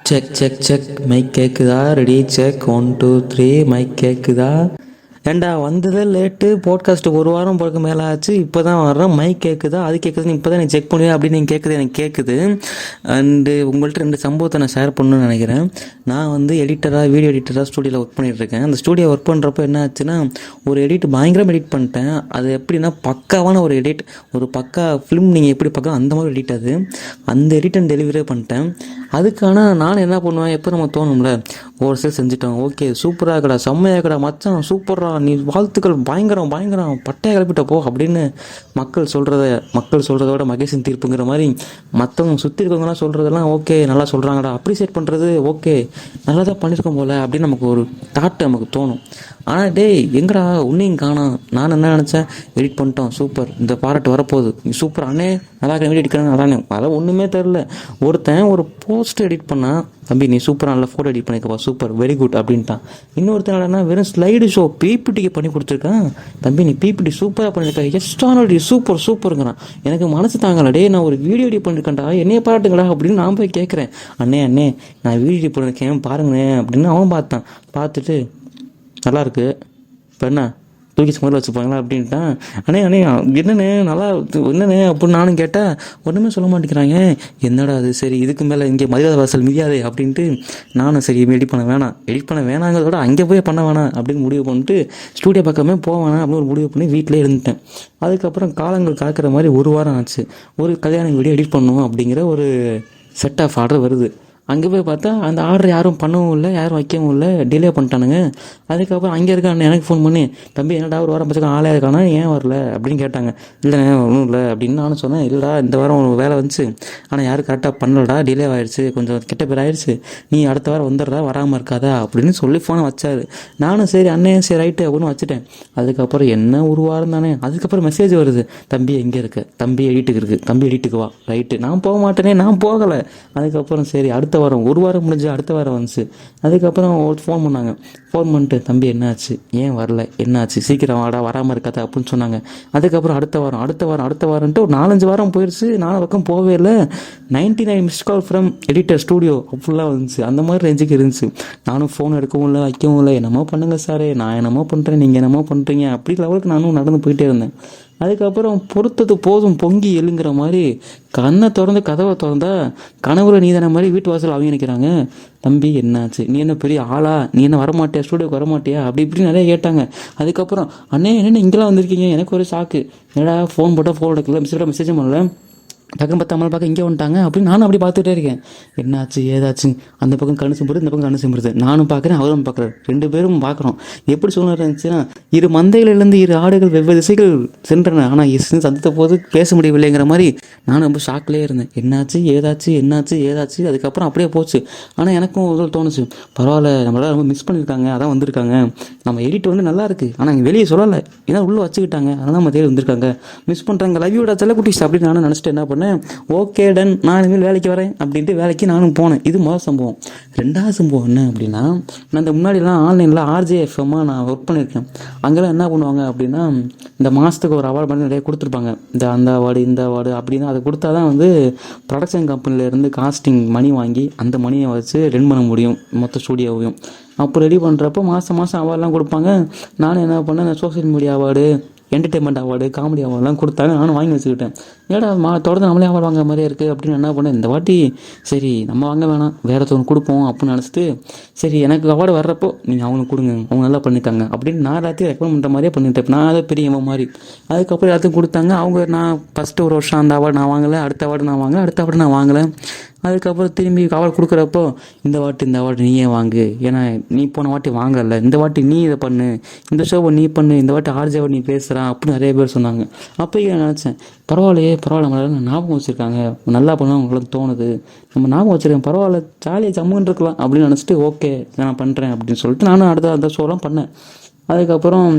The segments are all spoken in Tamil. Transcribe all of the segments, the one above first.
செக் செக் செக் மைக் கேட்குதா? ரெடி செக் 1 2 3 மைக் கேட்குதா? ஏண்டா வந்ததே லேட்டு, போட்காஸ்ட்டு ஒரு வாரம் போகிறதுக்கு மேலே ஆச்சு, இப்போ தான் வர்றேன். மைக் கேட்குதா? அது கேட்குது, இப்போ தான் நீ செக் பண்ணுவேன் அப்படின்னு நீங்கள் கேட்குது, எனக்கு கேட்குது. அண்டு உங்கள்கிட்ட 2 சம்பவத்தை நான் ஷேர் பண்ணணும்னு நினைக்கிறேன். நான் வந்து எடிட்டராக, வீடியோ எடிட்டராக ஸ்டூடியோவில் ஒர்க் பண்ணிகிட்ருக்கேன். அந்த ஸ்டூடியோ ஒர்க் பண்ணுறப்போ என்ன ஆச்சுன்னா, ஒரு எடிட் பயங்கரமாக எடிட் பண்ணிட்டேன். அது எப்படின்னா பக்காவான ஒரு எடிட், ஒரு பக்கா ஃபிலிம் நீங்கள் எப்படி பார்க்கலாம் அந்த மாதிரி எடிட். அது அந்த எடிட் அண்ட் டெலிவரியே பண்ணிட்டேன். அதுக்கான நான் என்ன பண்ணுவேன், எப்போ நம்ம தோணும்ல, ஒரு சில செஞ்சுட்டோம், ஓகே சூப்பராக இருக்கடா, செம்மையாக இருக்கடா மச்சான், சூப்பரா நீ, வாழ்த்துக்கள், பயங்கரம் பயங்கரம், பட்டையை கிளப்பிட்ட போ அப்படின்னு மக்கள் சொல்கிறதோட மகேசன் தீர்ப்புங்கிற மாதிரி மற்றவங்க சுற்றி இருக்கவங்கலாம் சொல்கிறதெல்லாம் ஓகே நல்லா சொல்கிறாங்கடா, அப்ரிசியேட் பண்ணுறது ஓகே நல்லா தான் பண்ணியிருக்கோம் போல் அப்படின்னு நமக்கு ஒரு தாட் நமக்கு தோணும். ஆனால் டேய் எங்கடா உன்னையும் காணோம். நான் என்ன நினச்சேன், எடிட் பண்ணிட்டோம் சூப்பர், இந்த பாராட்டு வரப்போகுது, நீ சூப்பர் அண்ணே, நல்லா வீடியோ எடிட் நல்லானே, அதெல்லாம் ஒன்றுமே தெரில. ஒருத்தன் ஒரு போஸ்ட் எடிட் பண்ணால், தம்பி நீ சூப்பராக நல்லா ஃபோட்டோ எடிட் பண்ணிக்கப்பா, சூப்பர் வெரி குட் அப்படின்ட்டான். இன்னொருத்தன் என்னன்னா வெறும் ஸ்லைடு ஷோ பிபிடிக்கு பண்ணி கொடுத்துருக்கான், தம்பி நீ பிபிடி சூப்பராக பண்ணியிருக்கா, எக்ஸ்ட்ரானரி சூப்பர் சூப்பருங்கிறான். எனக்கு மனசு தாங்கல, டே நான் ஒரு வீடியோ எடிட் பண்ணியிருக்கேன்டா, என்னைய பாராட்டுங்களா அப்படின்னு நான் போய் கேட்குறேன். அண்ணே நான் வீடியோ எடிட் பண்ணியிருக்கேன் பாருங்கண்ணே அப்படின்னு அவன் பார்த்துட்டு நல்லா இருக்கு, இப்போ என்ன தூக்கி ஸ்மெல் வச்சுப்பாங்களா அப்படின்ட்டான். அண்ணே என்னண்ணே நல்லா என்னண்ணே அப்படின்னு நானும் கேட்டால் ஒன்றுமே சொல்ல மாட்டேங்கிறாங்க. என்னடா அது, சரி இதுக்கு மேலே இங்கே மரியாதை வாசல் மிதியாதே அப்படின்ட்டு நானும் சரி எடிட் பண்ண வேணாங்கிறதோட அங்கே போய் பண்ண வேணாம் அப்படின்னு முடிவு பண்ணிட்டு ஸ்டூடியோ பக்கமே போவேணாம் அப்படின்னு ஒரு முடிவு பண்ணி வீட்டிலே இருந்துட்டேன். அதுக்கப்புறம் காலங்கள் காக்கிற மாதிரி ஒரு வாரம் ஆச்சு. ஒரு கல்யாண வீடியோ எடிட் பண்ணுவோம் அப்படிங்கிற ஒரு செட் ஆஃப் ஆர்டர் வருது. அங்கே போய் பார்த்தா அந்த ஆர்டர் யாரும் பண்ணவும் இல்லை, யாரும் வைக்கவும் இல்லை, டிலே பண்ணிட்டானுங்க. அதுக்கப்புறம் அங்கே இருக்க அண்ணன் எனக்கு ஃபோன் பண்ணி, தம்பி என்னடா ஒரு வாரம் பச்சை ஆளே இருக்கானா, ஏன் வரல அப்படின்னு கேட்டாங்க. இல்லைண்ணே ஒன்றும் இல்லை அப்படின்னு நானும் சொன்னேன். இல்லைடா இந்த வாரம் ஒரு வேலை வந்துச்சு, ஆனால் யாரும் கரெக்டாக பண்ணலடா, டிலே ஆகிடுச்சு, கொஞ்சம் கிட்ட பேர் ஆயிடுச்சு, நீ அடுத்த வாரம் வந்துடுறா, வராமல் இருக்காதா அப்படின்னு சொல்லி ஃபோனை வச்சாரு. நானும் சரி அண்ணே சரி ரைட்டு அப்படின்னு வச்சுட்டேன். அதுக்கப்புறம் என்ன ஒரு வாரம் தானே, அதுக்கப்புறம் மெசேஜ் வருது, தம்பி எங்கே இருக்க, தம்பி எடிட்டுக்கு வா. ரைட்டு நான் போக மாட்டேனே, நான் போகலை. அதுக்கப்புறம் சரி அடுத்த வாரம், ஒரு வாரம் முடிஞ்சு அடுத்த வாரம் வந்துச்சு. அதுக்கப்புறம் ஃபோன் பண்ணாங்க. ஃபோன் பண்ணிட்டு தம்பி என்னாச்சு, ஏன் வரல, என்னாச்சு, சீக்கிரம் வாடா, வராமல் இருக்காதா அப்படின்னு சொன்னாங்க. அதுக்கப்புறம் அடுத்த வாரம்ன்ட்டு ஒரு 4-5 வாரம் போயிடுச்சு. 4 பக்கம் போகவே இல்லை. 99 mist call from editor studio அப்படிலாம் வந்துச்சு. அந்த மாதிரி ரேஞ்சுக்கு இருந்துச்சு. நானும் ஃபோன் எடுக்கவும் இல்லை, வைக்கவும் இல்லை, என்னமோ பண்ணுங்க சாரே, நான் என்னமோ பண்ணுறேன், நீங்கள் என்னமோ பண்ணுறீங்க அப்படி லெவலுக்கு நானும் நடந்து போயிட்டே இருந்தேன். அதுக்கப்புறம் பொறுத்தது போதும் பொங்கி எழுங்கிற மாதிரி கண்ணை திறந்து கதவை திறந்தா கனவுல நீதான மாதிரி வீட்டு வாசல் அவங்க நிற்கிறாங்க. தம்பி என்னாச்சு, நீ என்ன பெரிய ஆளா, நீ என்ன வரமாட்டியா, ஸ்டூடியோக்கு வரமாட்டியா அப்படி இப்படி நிறைய கேட்டாங்க. அதுக்கப்புறம் அண்ணே என்னென்ன இங்கெல்லாம் வந்திருக்கீங்க, எனக்கு ஒரு ஷாக்கு, என்னடா ஃபோன் போட்டால் ஃபோன் எடுக்கல, மெசேஜும் பண்ணல, டக்குன்னு பார்த்து அம்மா பார்க்க இங்கே வந்துட்டாங்க அப்படின்னு நானும் அப்படி பார்த்துட்டே இருக்கேன். என்னாச்சு ஏதாச்சும், அந்த பக்கம் கண்ணு சிம்புறது, இந்த பக்கம் கண்ணு சிம்புறது, நானும் பார்க்குறேன் அவரும் பார்க்குறாரு, 2 பேரும் பார்க்குறோம். எப்படி சூழ்நிலை இருந்துச்சுன்னா, 2 மந்தைகளிலிருந்து 2 ஆடுகள் வெவ்வேறு திசைகள் சென்றன, ஆனால் சந்தித்த போது பேச முடியவில்லைங்கிற மாதிரி நானும் ரொம்ப ஷாக்லேயே இருந்தேன். என்னாச்சு ஏதாச்சு. அதுக்கப்புறம் அப்படியே போச்சு. ஆனால் எனக்கும் ஒரு தோணுச்சு, பரவாயில்ல நம்மளால ரொம்ப மிஸ் பண்ணியிருக்காங்க, அதான் வந்திருக்காங்க, நம்ம எடிட் வந்து நல்லா இருக்குது, ஆனால் இங்கே வெளியே சொல்லலை, ஏன்னா உள்ளே வச்சுக்கிட்டாங்க, அதனால் நம்ம தேடி வந்திருக்காங்க, மிஸ் பண்ணுறாங்க, லவ் யூடா செல்லக்குட்டிஸ் அப்படின்னு நானும் நினச்சிட்டு என்ன பண்ணேன், ஓகே டன், நான் இனிமேல் வேலைக்கு வரேன் அப்படின்ட்டு வேலைக்கு நானும் போனேன். இது முதல் சம்பவம். 2வது சம்பவம் என்ன அப்படின்னா, நான் இந்த முன்னாடிலாம் ஆன்லைனில் RJFM நான் ஒர்க் பண்ணியிருக்கேன். அங்கெல்லாம் என்ன பண்ணுவாங்க அப்படின்னா, இந்த மாதத்துக்கு ஒரு அவார்டு பண்ணி நிறைய கொடுத்துருப்பாங்க, அந்த அவார்டு இந்த அவார்டு அப்படின்னா. அதை கொடுத்தா தான் வந்து ப்ரொடக்ஷன் கம்பெனிலேருந்து காஸ்டிங் மணி வாங்கி அந்த மணியை வச்சு ரன் பண்ண முடியும் மொத்த ஸ்டூடியோவையும். அப்போ ரெடி பண்ணுறப்போ மாதம் அவார்டெலாம் கொடுப்பாங்க. நானும் என்ன பண்ணேன், இந்த social media award, entertainment award, comedy அவார்டெலாம் கொடுத்தாங்க, நானும் வாங்கி வச்சுக்கிட்டேன். ஏடா தொடர்ந்து நம்மளே அவார்டு வாங்குற மாதிரியே இருக்குது அப்படின்னு என்ன பண்ணேன், இந்த வாட்டி சரி நம்ம வாங்க வேணாம், வேறு ஒருத்தவங்க கொடுப்போம் அப்படின்னு நினச்சிட்டு, சரி எனக்கு அவார்டு வர்றப்போ நீங்கள் அவங்களுக்கு கொடுங்க, அவங்க நல்லா பண்ணிட்டாங்க அப்படின்னு நான் எல்லாத்தையும் ரெக்கமெண்ட் பண்ணுற மாதிரியே பண்ணிட்டேன். நான் அதை பெரிய மாதிரி. அதுக்கப்புறம் எல்லாத்தையும் கொடுத்தாங்க. அவங்க நான் ஃபஸ்ட்டு ஒரு வருஷம் அந்த அவார்டு நான் வாங்கலை, அடுத்த அவார்டு நான் வாங்கலை. அதுக்கப்புறம் திரும்பி அவார்டு கொடுக்குறப்போ, இந்த அவார்டு நீயே வாங்கு, ஏன்னா நீ போன வாட்டி வாங்கலை, இந்த வாட்டி நீ இதை பண்ணு, இந்த ஷோவை நீ பண்ணு, இந்த வாட்டி RJ நீ பேசுகிறான் அப்படின்னு நிறைய பேர் சொன்னாங்க. அப்போ நினச்சேன், பரவாயில்ல நம்மளால ஞாபகம் வச்சுருக்காங்க, நல்லா பண்ண உங்களுக்கு தோணுது, நம்ம ஞாபகம் வச்சுருக்கேன், பரவாயில்ல ஜாலியாக ஜம்முன்னு இருக்கலாம் அப்படின்னு நினச்சிட்டு ஓகே நான் பண்ணுறேன் அப்படின்னு சொல்லிட்டு நானும் அந்த ஷோலாம் பண்ணேன். அதுக்கப்புறம்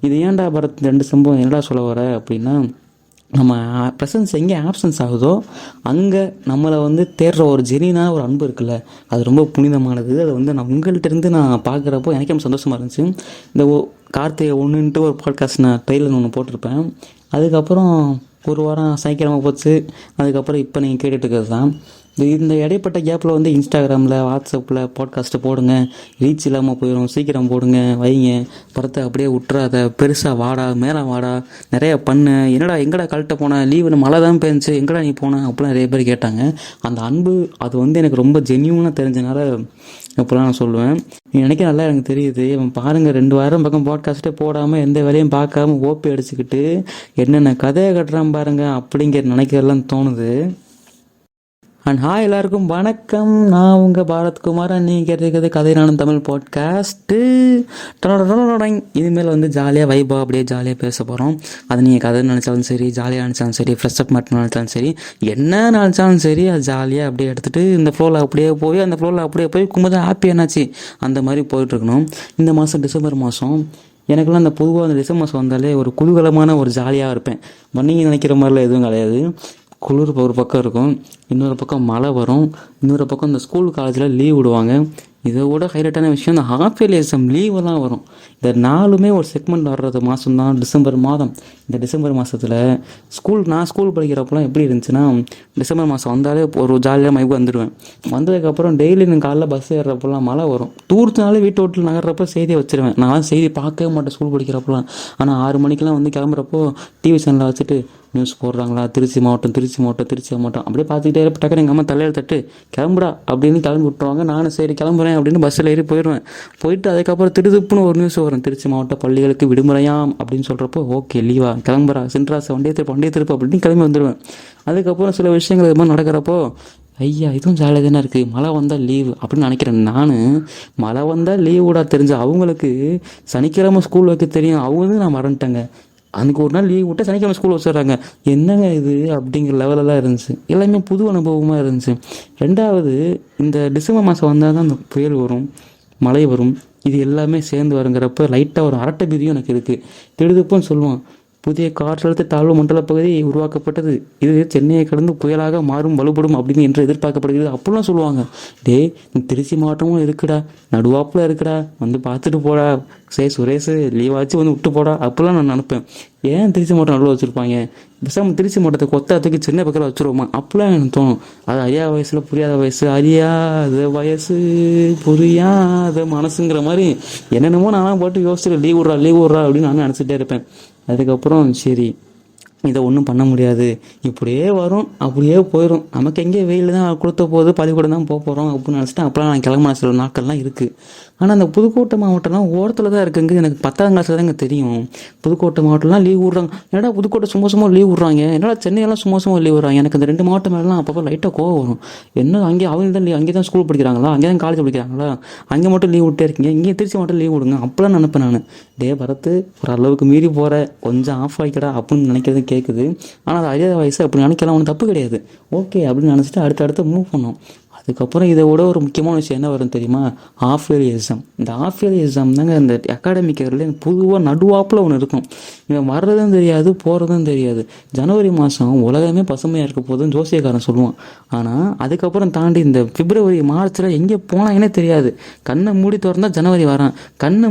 இது ஏன்டா பரத் 2 சம்பவம் என்னடா சொல்ல வர அப்படின்னா, நம்ம ப்ரெசன்ஸ் எங்கே ஆப்சன்ஸ் ஆகுதோ அங்கே நம்மளை வந்து தேடுற ஒரு ஜெனினான ஒரு அன்பு இருக்குல்ல, அது ரொம்ப புனிதமானது. அதை வந்து நான் உங்கள்கிட்டருந்து நான் பார்க்குறப்போ எனக்கே சந்தோஷமாக இருந்துச்சு. இந்த கார்த்திகை 1ன்ட்டு ஒரு பாட்காஸ்ட் நான் ட்ரெயிலர் ஒன்று போட்டிருப்பேன். அதுக்கப்புறம் ஒரு வாரம் சனிக்கிழமை போச்சு. அதுக்கப்புறம் இப்போ நீங்கள் கேட்டுட்டு இருக்கிறது தான் இந்த இடைப்பட்ட கேப்பில் வந்து இன்ஸ்டாகிராமில் வாட்ஸ்அப்பில் பாட்காஸ்ட்டு போடுங்க, ரீச் இல்லாமல் போயிடும், சீக்கிரம் போடுங்க வைங்க, படத்தை அப்படியே விட்டுறாத, பெருசாக வாடா மேலே வாடா நிறையா பண்ணு, என்னடா எங்கடா கழட்ட போனேன், லீவு மழை தான் பெஞ்சிச்சு எங்கடா நீ போனேன் அப்படிலாம் நிறைய பேர் கேட்டாங்க. அந்த அன்பு அது வந்து எனக்கு ரொம்ப ஜென்யூனாக தெரிஞ்சனால இப்போலாம் நான் சொல்லுவேன். எனக்கு நல்லா எனக்கு தெரியுது, இவன் பாருங்கள் 2 வாரம் பக்கம் பாட்காஸ்ட்டே போடாமல் எந்த வேலையும் பார்க்காம ஓப்பி அடிச்சுக்கிட்டு என்னென்ன கதையை கட்டுறான் பாருங்க அப்படிங்கிற நினைக்கிறதெல்லாம் தோணுது. அண்ட் ஹாய் எல்லாருக்கும் வணக்கம், நான் உங்கள் பாரத்குமார். நீங்கள் இருக்கிறது கதை நானும் தமிழ் பாட்காஸ்ட்டு. இதுமாரி வந்து ஜாலியாக வைபாக அப்படியே ஜாலியாக பேச போகிறோம். அது நீங்கள் கதை நினச்சாலும் சரி, ஜாலியாக நினச்சாலும் சரி, ஃப்ரெஷ் அப் மட்டும் நினச்சாலும் சரி, என்ன நினச்சாலும் சரி, அது ஜாலியாக அப்படியே எடுத்துகிட்டு இந்த ஃப்ளோவில் அப்படியே போய் அந்த ஃப்ளோவில் அப்படியே போய் கும்பதான் ஹாப்பி என்னாச்சு அந்த மாதிரி போயிட்டுருக்கணும். இந்த மாதம் டிசம்பர் மாதம் எனக்குலாம் அந்த பொதுவாக அந்த டிசம்பர் மாதம் வந்தாலே ஒரு குதூகலமான ஒரு ஜாலியாக இருப்பேன். நீங்கள் நினைக்கிற மாதிரிலாம் எதுவும் கிடையாது. குளிர் ஒரு பக்கம் இருக்கும், இன்னொரு பக்கம் மழை வரும், இன்னொரு பக்கம் இந்த ஸ்கூல் காலேஜில் லீவ் விடுவாங்க. இதை விட ஹைலைட்டான விஷயம் இந்த ஹாஃப் இயர்லி எக்ஸாம் லீவெல்லாம் வரும். இந்த 4மே ஒரு செக்மெண்ட் வர்றது மாதம் தான் டிசம்பர் மாதம். இந்த டிசம்பர் மாதத்தில் நான் ஸ்கூல் படிக்கிறப்பெல்லாம் எப்படி இருந்துச்சுன்னா, டிசம்பர் மாதம் வந்தாலே ஒரு ஜாலியாக மைக்கு வந்துடுவேன். வந்ததுக்கப்புறம் டெய்லி நான் காலைல பஸ் ஏறுறப்பெல்லாம் மழை வரும். தூரத்துனாலே வீட்டு வீட்டில் நகர்றப்போ செய்தியை வச்சுருவேன். நான் செய்தி பார்க்கவே மாட்டேன் ஸ்கூல் படிக்கிறப்பெல்லாம். ஆனால் 6 மணிக்கெலாம் வந்து கிளம்புறப்போ டிவி சேனலில் வச்சுட்டு நியூஸ் போடுறாங்களா, திருச்சி மாவட்டம் அப்படியே பார்த்துக்கிட்டே டக்குனு எங்கள் அம்மா தலையில் தட்டு கிளம்புடா அப்படின்னு கிளம்பி விட்டுருவாங்க. நானும் சரி கிளம்புறேன் அப்படின்னு பஸ்ஸில் ஏறி போயிடுவேன். போயிட்டு அதுக்கப்புறம் திருதுப்புன்னு ஒரு நியூஸ் வரும், திருச்சி மாவட்ட பள்ளிகளுக்கு விடுமுறையாம் அப்படின்னு சொல்கிறப்போ ஓகே லீவா கிளம்புறா சென்ட்ராஸ் வண்டியை திருப்பு அப்படின்னு கிளம்பி வந்துடுவேன். அதுக்கப்புறம் சில விஷயங்கள் இது மாதிரி நடக்கிறப்போ ஐயா இதுவும் ஜாலியாக தானே இருக்குது, மழை வந்தால் லீவு அப்படின்னு நினைக்கிறேன். நான் மழை வந்தால் லீவு கூட தெரிஞ்சு அவங்களுக்கு சனிக்கிழமை ஸ்கூல் வைக்க தெரியும், அவங்க நான் மறந்துட்டேங்க. அன்றைக்கி ஒரு நாள் லீவ் விட்டு சனிக்கிழமை ஸ்கூல் வச்சுட்றாங்க. என்னங்க இது அப்படிங்கிற லெவலில் தான் இருந்துச்சு. எல்லாமே புது அனுபவமாக இருந்துச்சு. 2வது இந்த டிசம்பர் மாதம் வந்தால் தான் அந்த புயல் வரும், மழை வரும், இது எல்லாமே சேர்ந்து வருங்கிறப்ப லைட்டாக ஒரு அரட்டை பீதியும் எனக்கு இருக்குது. திடுதுப்புன்னு சொல்லுவான், புதிய காற்றழுத்த தாழ்வு மண்டல பகுதி உருவாக்கப்பட்டது, இது சென்னையை கடந்து புயலாக மாறும் வலுப்படும் அப்படின்னு என்று எதிர்பார்க்கப்படுகிறது அப்படிலாம் சொல்லுவாங்க. திருச்சி மாவட்டமும் இருக்குடா, நடுவாப்பில் இருக்குடா, வந்து பார்த்துட்டு போடா, சுரேஷ் லீவாச்சு வந்து விட்டு போடா அப்படிலாம் நான் நினைப்பேன். ஏன் திருச்சி மாவட்டம் நடுவில் வச்சுருப்பாங்க, பேசாமல் திருச்சி மாவட்டத்தை கொத்தாத்துக்கு சின்ன பக்கத்தில் வச்சுருவோமா அப்படிலாம் எனக்கு தோணும். அது அறியாத வயசில் புரியாத வயசு, அறியாத வயசு புரியாத மனசுங்கிற மாதிரி என்னென்னமோ நானும் போட்டு யோசிச்சுட்டு லீவ் விட்றா அப்படின்னு நான் நினச்சிட்டே இருப்பேன். அதுக்கப்புறம் சரி இதை ஒன்றும் பண்ண முடியாது, இப்படியே வரும் அப்படியே போயிடும், நமக்கு எங்கே வெயில் தான் கொடுத்த போது பள்ளிக்கூடம் தான் போகிறோம் அப்படின்னு நினச்சிட்டு அப்போலாம் நான் கிளம்பின சில நாட்கள்லாம் இருக்குது. ஆனால் அந்த புதுக்கோட்டை மாவட்டம்லாம் ஓரத்தில் தான் இருக்குங்க. எனக்கு 10ஆம் கிளாஸில் தாங்க தெரியும் புதுக்கோட்டை மாவட்டம்லாம் லீவ் விட்றாங்க. என்னடா புதுக்கோட்டை சும்மா லீவ் விட்றாங்க, என்னடா சென்னையெல்லாம் சும்மா லீவ் விட்றாங்க. எனக்கு அந்த 2 மாவட்டம் மேலாம் அப்பப்போ லைட்டாக கோவம் வரும். என்ன அங்கே அவங்க தான் அங்கே தான் ஸ்கூல் படிக்கிறாங்களா, அங்கே தான் காலேஜ் படிக்கிறாங்களா, அங்கே மட்டும் லீவ் விட்டே இருக்கீங்க, இங்கே திருச்சி மட்டும் லீவ் விடுங்க அப்போலாம் நினைப்பேன் நான். பரத்து ஒரு அளவுக்கு மீறி போகிற, கொஞ்சம் ஆஃப் ஆகிக்கடா அப்படின்னு நினைக்கிறது கேட்குது. ஆனால் அது அறியாத வயசு அப்படி நினைக்கலாம், ஒன்றும் தப்பு கிடையாது, ஓகே அப்படின்னு நினச்சிட்டு அடுத்தடுத்து மூவ் பண்ணோம். அதுக்கப்புறம் இதை விட ஒரு முக்கியமான விஷயம் என்ன வரும் தெரியுமா, ஹாஃப் இயர்லி எக்ஸாம். இந்த ஹாஃப் இயர்லி எக்ஸாம் தாங்க இந்த அகாடமிக் இயரில் பொதுவாக நடுவாப்பில் ஒன்று இருக்கும். இவன் வர்றதும் தெரியாது போகிறதும் தெரியாது. ஜனவரி மாதம் உலகமே பசுமையாக இருக்க போதுன்னு ஜோசியக்காரன் சொல்லுவான். ஆனால் அதுக்கப்புறம் தாண்டி இந்த பிப்ரவரி மார்ச்சில் எங்கே போனாங்கன்னே தெரியாது. கண்ணை மூடி திறந்தா ஜனவரி வரான், கண்ணை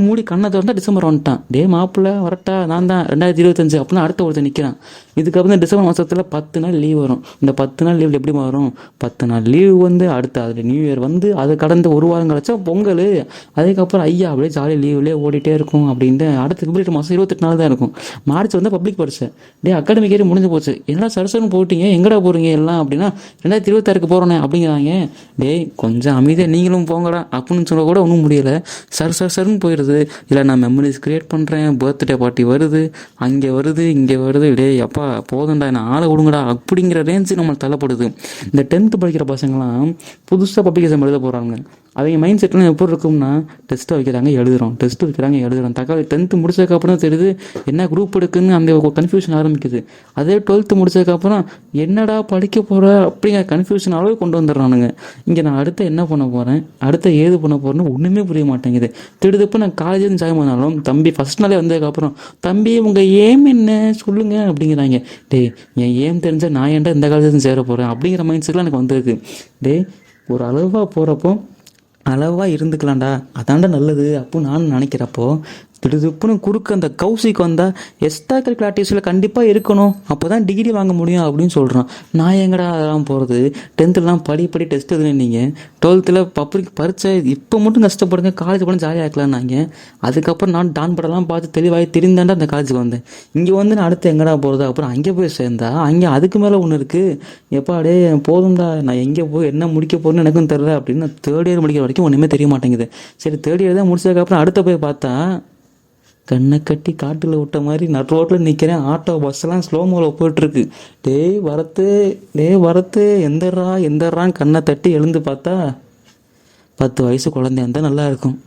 திறந்தா டிசம்பர் வந்துட்டான். மாப்பிள்ளை வரட்டா நான் தான் 2025 அப்படின்னா அடுத்த ஒருத்தர் நிற்கிறான். இதுக்கப்புறம் இந்த டிசம்பர் மாதத்தில் 10 நாள் லீவ் வரும். இந்த 10 நாள் லீவ் எப்படி வரும், 10 நாள் லீவ் வந்து அடுத்து அதில் நியூ இயர் வந்து அது கடந்த 1 வாரம் கழிச்சா பொங்கல், அதுக்கப்புறம் ஐயா அப்படியே ஜாலி லீவ்லேயே ஓடிட்டே இருக்கும். அப்படின்ட்டு அடுத்த பிப்ரவரி மாதம் 28 நாள் தான் இருக்கும். மார்ச் வந்து பப்ளிக் பரிசு. அகாடமிக் இயர் முடிஞ்சு போச்சு, என்னடா சரசரன்னு போட்டீங்க, எங்கடா போகிறீங்க எல்லாம் அப்படின்னா 2026 போகிறோன்னே அப்படிங்கிறாங்க. கொஞ்சம் அமைதியாக நீங்களும் போங்கடா அப்படின்னு சொல்ல கூட ஒன்றும் முடியலை, சருன்னு போயிடுது. இல்லை நான் மெமரிஸ் க்ரியேட் பண்ணுறேன், பர்த்டே பார்ட்டி வருது, அங்கே வருது இங்கே வருது, அப்பா போதும்டா என்ன ஆளை விடுங்கடா அப்படிங்கிற ரேஞ்சு நம்மளுக்கு தள்ளப்படுது. இந்த 10th படிக்கிற பசங்களாம் புதுசாக பப்ளிக் எக்ஸாம் எழுத போகிறாங்க. அவங்க மைண்ட் செட்லாம் எப்படி இருக்கும்னா, டெஸ்ட்டு வைக்கிறாங்க எழுதுகிறோம் தக்காளி 10th முடிச்சதுக்கப்புறம் தான் தெரியுது என்ன குரூப் எடுக்குன்னு அந்த கன்ஃபியூஷன் ஆரம்பிக்குது. அதே 12th முடிச்சதுக்கப்புறம் என்னடா படிக்க போகிற அப்படிங்கிற கன்ஃபியூஷன் அளவு கொண்டு வந்துடுறானுங்க. இங்கே நான் அடுத்து என்ன பண்ண போகிறேன், அடுத்து ஏது பண்ண போகிறேன்னு ஒன்றுமே புரிய மாட்டேங்குது. திடுதப்பு நான் காலேஜ் ஜாயின் பண்ணாலும் தம்பி ஃபஸ்ட் நாளே வந்ததுக்கப்புறம் தம்பி உங்கள் ஏம் என்ன சொல்லுங்க அப்படிங்கிறாங்க. என் ஏம் தெரிஞ்சால் நான் ஏன்டா இந்த காலேஜ் சேர போகிறேன் அப்படிங்கிற மைண்ட் செட்லாம் எனக்கு வந்திருக்கு. ஒரு அளவாக போகிறப்போ அளவாக இருந்துக்கலாம்டா, அதாண்டா நல்லது அப்போ நான் நினைக்கிறப்போ திடுதுப்புன்னு குறுக்க அந்த கௌசிக்கு வந்தால் எக்ஸ்ட்ரா கரிக்குலர் ஆக்டிவிட்டிஸில் கண்டிப்பாக இருக்கணும், அப்போ தான் டிகிரி வாங்க முடியும் அப்படின்னு சொல்கிறான். நான் எங்கடா அதெல்லாம் போகிறது, 10th படி டெஸ்ட் எதுன்னு நீங்கள் 12th பப்ளிக் பரீட்சை இப்போ மட்டும் கஷ்டப்படுங்க, காலேஜ் போனால் ஜாலியாக இருக்கலாம்னாங்க. அதுக்கப்புறம் நான் டான் படம்லாம் பார்த்து தெளிவாகி தெரிந்தாண்டா அந்த காலேஜுக்கு வந்தேன். இங்கே வந்து நான் அடுத்து எங்கடா போகிறது, அப்புறம் அங்கே போய் சேர்ந்தா அங்கே அதுக்கு மேலே ஒன்று இருக்குது. எப்போ அடே போதும்டா, நான் எங்கே போய் என்ன முடிக்க போகிறேன்னு எனக்கும் தெரில அப்படின்னு. நான் 3rd இயர் முடிக்கிற வரைக்கும் ஒன்றுமே தெரிய மாட்டேங்குது. சரி 3rd இயர் தான் முடிச்சதுக்கப்புறம் அடுத்த போய் பார்த்தா கண்ணை கட்டி காட்டில் விட்ட மாதிரி நட் ரோட்டில் நிற்கிறேன். ஆட்டோ பஸ்ஸெல்லாம் ஸ்லோமோவில் போயிட்டுருக்கு. டே வரத்து எந்தர்றான்னு கண்ணை தட்டி எழுந்து பார்த்தா 10 வயசு குழந்தையா இருந்தால் நல்லா இருக்கும்.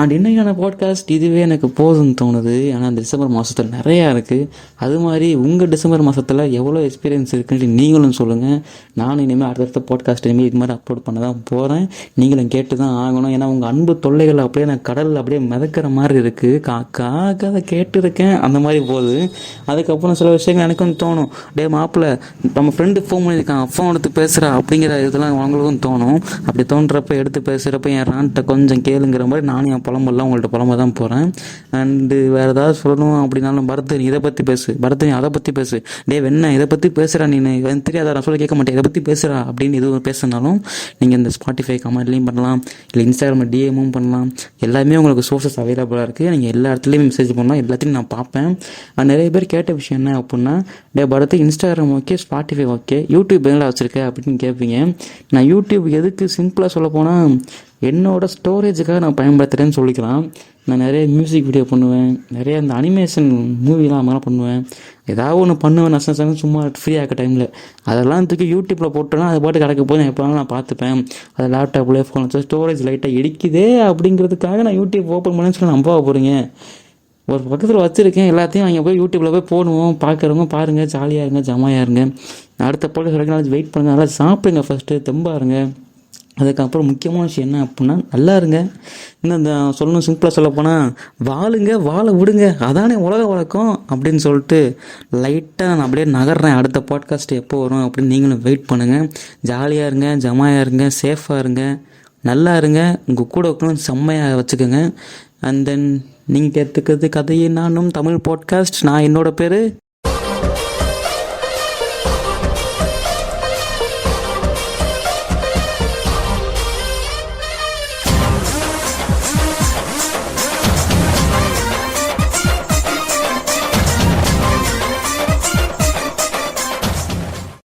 அண்ட் இன்னைக்கான பாட்காஸ்ட் இதுவே எனக்கு போதும்னு தோணுது. ஆனால் அந்த டிசம்பர் மாதத்தில் நிறையா இருக்குது. அது மாதிரி உங்கள் டிசம்பர் மாதத்தில் எவ்வளோ எக்ஸ்பீரியன்ஸ் இருக்குன்ட்டு நீங்களும் சொல்லுங்கள். நானும் இனிமேல் அடுத்தடுத்த பாட்காஸ்ட் இனிமேல் இது மாதிரி அப்லோட் பண்ண தான் போகிறேன். நீங்களும் கேட்டு தான் ஆகணும். ஏன்னா உங்கள் அன்பு தொல்லைகள் அப்படியே நான் கடலில் அப்படியே மிதக்கிற மாதிரி இருக்குது. காக்காக கேட்டு இருக்கேன், அந்த மாதிரி போகுது. அதுக்கப்புறம் சில விஷயங்கள் எனக்கும் தோணும். மாப்பிள்ள நம்ம ஃப்ரெண்டு ஃபோன் பண்ணியிருக்கான், ஃபோன் எடுத்து பேசுகிறா அப்படிங்கிற இதெல்லாம் அவங்களுக்கும் தோணும். அப்படி தோன்றப்ப எடுத்து பேசுகிறப்ப என் ரான்ட்ட கொஞ்சம் கேளுங்கிற மாதிரி நானும் என் புலம்பெல்லாம் உங்கள்கிட்ட புலம்ப தான் போகிறேன். அண்டு வேறு ஏதாவது சொல்லணும் அப்படின்னாலும் பரத் நீ இதை பற்றி பேசு, பரத் நீ அதை பற்றி பேசு, வெண்ண இதை பற்றி பேசுகிறா, நீ தெரியாதா, நான் சொல்ல கேட்க மாட்டேன், இதை பற்றி பேசுகிறா அப்படின்னு எதுவும் பேசுனாலும் நீங்கள் இந்த ஸ்பாட்டிஃபை கமெண்ட்லேயும் பண்ணலாம், இல்லை இன்ஸ்டாகிராமில் டிஎம்மும் பண்ணலாம். எல்லாமே உங்களுக்கு சோர்ஸஸ் அவைலபிளாக இருக்குது. நீங்கள் எல்லா இடத்துலையும் மெசேஜ் பண்ணலாம், எல்லாத்தையும் நான் பார்ப்பேன். நிறைய பேர் கேட்ட விஷயம் என்ன அப்படின்னா, Bharat Instagram okay, Spotify okay, YouTube எங்கடா வச்சுருக்கேன் அப்படின்னு கேட்பீங்க. நான் யூடியூப் எதுக்கு சிம்பிளாக சொல்ல போனால் என்னோடய ஸ்டோரேஜுக்காக நான் பயன்படுத்துகிறேன்னு சொல்லிக்கலாம். நான் நிறைய மியூசிக் வீடியோ பண்ணுவேன், நிறைய இந்த அனிமேஷன் மூவிலாம் அதெல்லாம் பண்ணுவேன். ஏதாவது ஒன்று பண்ணுவேன் நஷ்டம் சும்மா ஃப்ரீயாக இருக்க டைமில். அதெல்லாம் தூக்கி யூடியூப்பில் போட்டோன்னா அது பாட்டு கிடக்க போது எப்போனாலும் நான் பார்த்துப்பேன். அதை லேப்டாப்பில் ஃபோன் வச்சு ஸ்டோரேஜ் லைட்டாக இடிக்குதே அப்படிங்கிறதுக்காக நான் யூடியூப் ஓப்பன் பண்ணேன்னு சொல்லி நம்ப போகிறீங்க. ஒரு பக்கத்தில் வச்சுருக்கேன், எல்லாத்தையும் அங்கே போய் யூடியூப்பில் போய் போடுவோம். பார்க்குறவங்க பாருங்கள், ஜாலியாக இருங்க, ஜமாயாக இருங்க. அடுத்த போட்டு நாளைக்கு வெயிட் பண்ணுங்கள், நல்லா சாப்பிடுங்க, ஃபஸ்ட்டு தெம்பாருங்க. அதுக்கப்புறம் முக்கியமான விஷயம் என்ன அப்படின்னா நல்லா இருங்க. இன்னும் இந்த சொல்லணும் சிம்பிளாக சொல்லப்போனால் வாழை விடுங்க, அதானே உலக வழக்கம் அப்படின்னு சொல்லிட்டு லைட்டாக நான் அப்படியே நகர்றேன். அடுத்த பாட்காஸ்ட் எப்போ வரும் அப்படின்னு நீங்களும் வெயிட் பண்ணுங்கள். ஜாலியாக இருங்க, ஜமாயாக இருங்க, சேஃபாக இருங்க, நல்லா இருங்க. உங்கள் கூட வைக்கணும் செம்மையாக வச்சுக்கோங்க. அண்ட் தென் நீங்கள் கேட்டுக்கிறது கதையை நானும் தமிழ் பாட்காஸ்ட். நான் என்னோட பேர்